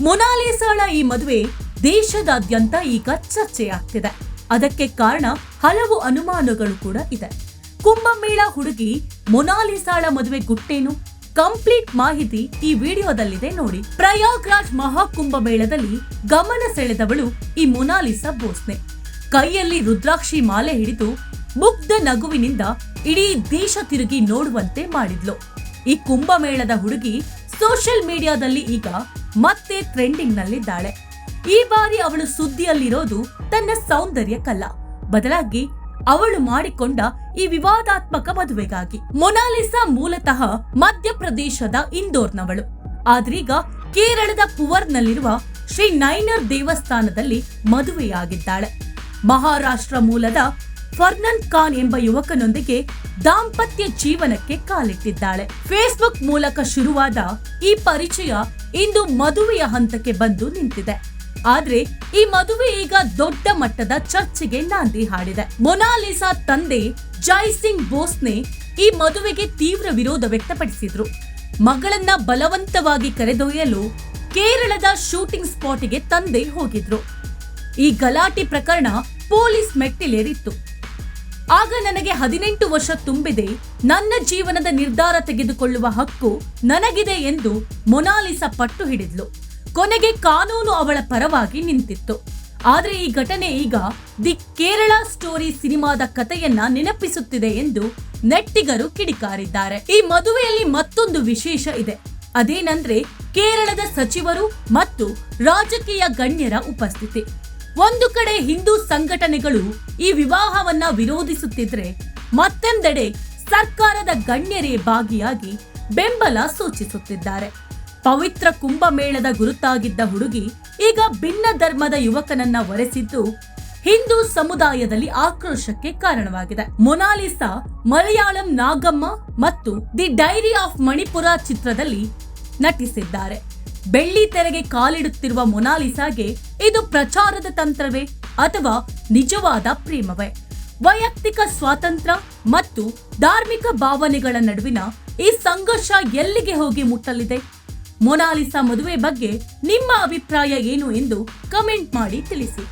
ಮೊನಾಲಿಸಾಳ ಈ ಮದುವೆ ದೇಶದಾದ್ಯಂತ ಈಗ ಚರ್ಚೆಯಾಗ್ತಿದೆ. ಅದಕ್ಕೆ ಕಾರಣ ಹಲವು ಅನುಮಾನಗಳು ಕೂಡ ಇದೆ. ಕುಂಭಮೇಳ ಹುಡುಗಿ ಮೊನಾಲಿಸಾಳ ಮದುವೆ ಗುಟ್ಟೇನು? ಕಂಪ್ಲೀಟ್ ಮಾಹಿತಿ ಈ ವಿಡಿಯೋದಲ್ಲಿದೆ ನೋಡಿ. ಪ್ರಯಾಗ್ರಾಜ್ ಮಹಾಕುಂಭಮೇಳದಲ್ಲಿ ಗಮನ ಸೆಳೆದವಳು ಈ ಮೊನಾಲಿಸಾ ಬೋಸ್ನೆ. ಕೈಯಲ್ಲಿ ರುದ್ರಾಕ್ಷಿ ಮಾಲೆ ಹಿಡಿದು ಮುಗ್ಧ ನಗುವಿನಿಂದ ಇಡೀ ದೇಶ ತಿರುಗಿ ನೋಡುವಂತೆ ಮಾಡಿದ್ಲು. ಈ ಕುಂಭಮೇಳದ ಹುಡುಗಿ ಸೋಷಿಯಲ್ ಮೀಡಿಯಾದಲ್ಲಿ ಈಗ ಮತ್ತೆ ಟ್ರೆಂಡಿಂಗ್ ನಲ್ಲಿದ್ದಾಳೆ. ಈ ಬಾರಿ ಅವಳು ಸುದ್ದಿಯಲ್ಲಿರೋದು ತನ್ನ ಸೌಂದರ್ಯಕ್ಕಲ್ಲ, ಬದಲಾಗಿ ಅವಳು ಮಾಡಿಕೊಂಡ ಈ ವಿವಾದಾತ್ಮಕ ಮದುವೆಗಾಗಿ. ಮೊನಾಲಿಸಾ ಮೂಲತಃ ಮಧ್ಯಪ್ರದೇಶದ ಇಂದೋರ್ನವಳು. ಆದ್ರೀಗ ಕೇರಳದ ಪುವರ್ನಲ್ಲಿರುವ ಶ್ರೀ ನೈನರ್ ದೇವಸ್ಥಾನದಲ್ಲಿ ಮದುವೆಯಾಗಿದ್ದಾಳೆ. ಮಹಾರಾಷ್ಟ್ರ ಮೂಲದ ಫರ್ನನ್ ಖಾನ್ ಎಂಬ ಯುವಕನೊಂದಿಗೆ ದಾಂಪತ್ಯ ಜೀವನಕ್ಕೆ ಕಾಲಿಟ್ಟಿದ್ದಾಳೆ. ಫೇಸ್ಬುಕ್ ಮೂಲಕ ಶುರುವಾದ ಈ ಪರಿಚಯ ಇಂದು ಮದುವೆಯ ಹಂತಕ್ಕೆ ಬಂದು ನಿಂತಿದೆ. ಆದ್ರೆ ಈ ಮದುವೆ ಈಗ ದೊಡ್ಡ ಮಟ್ಟದ ಚರ್ಚೆಗೆ ನಾಂದಿ ಹಾಡಿದೆ. ಮೊನಾಲಿಸಾ ತಂದೆ ಜೈಸಿಂಗ್ ಬೋಸ್ನೆ ಈ ಮದುವೆಗೆ ತೀವ್ರ ವಿರೋಧ ವ್ಯಕ್ತಪಡಿಸಿದ್ರು. ಮಗಳನ್ನ ಬಲವಂತವಾಗಿ ಕರೆದೊಯ್ಯಲು ಕೇರಳದ ಶೂಟಿಂಗ್ ಸ್ಪಾಟ್ಗೆ ತಂದೆ ಹೋಗಿದ್ರು. ಈ ಗಲಾಟೆ ಪ್ರಕರಣ ಪೊಲೀಸ್ ಮೆಟ್ಟಿಲೇರಿತ್ತು. ಆಗ ನನಗೆ 18 ವರ್ಷ ತುಂಬಿದೆ, ನನ್ನ ಜೀವನದ ನಿರ್ಧಾರ ತೆಗೆದುಕೊಳ್ಳುವ ಹಕ್ಕು ನನಗಿದೆ ಎಂದು ಮೊನಾಲಿಸಾ ಪಟ್ಟು ಹಿಡಿದ್ಲು. ಕೊನೆಗೆ ಕಾನೂನು ಅವಳ ಪರವಾಗಿ ನಿಂತಿತ್ತು. ಆದ್ರೆ ಈ ಘಟನೆ ಈಗ ದಿ ಕೇರಳ ಸ್ಟೋರಿ ಸಿನಿಮಾದ ಕಥೆಯನ್ನ ನೆನಪಿಸುತ್ತಿದೆ ಎಂದು ನೆಟ್ಟಿಗರು ಕಿಡಿಕಾರಿದ್ದಾರೆ. ಈ ಮದುವೆಯಲ್ಲಿ ಮತ್ತೊಂದು ವಿಶೇಷ ಇದೆ. ಅದೇನಂದ್ರೆ ಕೇರಳದ ಸಚಿವರು ಮತ್ತು ರಾಜಕೀಯ ಗಣ್ಯರ ಉಪಸ್ಥಿತಿ. ಒಂದು ಕಡೆ ಹಿಂದೂ ಸಂಘಟನೆಗಳು ಈ ವಿವಾಹವನ್ನ ವಿರೋಧಿಸುತ್ತಿದ್ರೆ, ಮತ್ತೊಂದೆಡೆ ಸರ್ಕಾರದ ಗಣ್ಯರೇ ಭಾಗಿಯಾಗಿ ಬೆಂಬಲ ಸೂಚಿಸುತ್ತಿದ್ದಾರೆ. ಪವಿತ್ರ ಕುಂಭಮೇಳದ ಗುರುತಾಗಿದ್ದ ಹುಡುಗಿ ಈಗ ಭಿನ್ನ ಧರ್ಮದ ಯುವಕನನ್ನ ವರೆಸಿದ್ದು ಹಿಂದೂ ಸಮುದಾಯದಲ್ಲಿ ಆಕ್ರೋಶಕ್ಕೆ ಕಾರಣವಾಗಿದೆ. ಮೊನಾಲಿಸಾ ಮಲಯಾಳಂ ನಾಗಮ್ಮ ಮತ್ತು ದಿ ಡೈರಿ ಆಫ್ ಮಣಿಪುರ ಚಿತ್ರದಲ್ಲಿ ನಟಿಸಿದ್ದಾರೆ. ಬೆಳ್ಳಿ ತೆರೆಗೆ ಕಾಲಿಡುತ್ತಿರುವ ಮೊನಾಲಿಸಾಗೆ ಇದು ಪ್ರಚಾರದ ತಂತ್ರವೇ ಅಥವಾ ನಿಜವಾದ ಪ್ರೇಮವೇ? ವೈಯಕ್ತಿಕ ಸ್ವಾತಂತ್ರ್ಯ ಮತ್ತು ಧಾರ್ಮಿಕ ಭಾವನೆಗಳ ನಡುವಿನ ಈ ಸಂಘರ್ಷ ಎಲ್ಲಿಗೆ ಹೋಗಿ ಮುಟ್ಟಲಿದೆ? ಮೊನಾಲಿಸಾ ಮದುವೆ ಬಗ್ಗೆ ನಿಮ್ಮ ಅಭಿಪ್ರಾಯ ಏನು ಎಂದು ಕಮೆಂಟ್ ಮಾಡಿ ತಿಳಿಸಿ.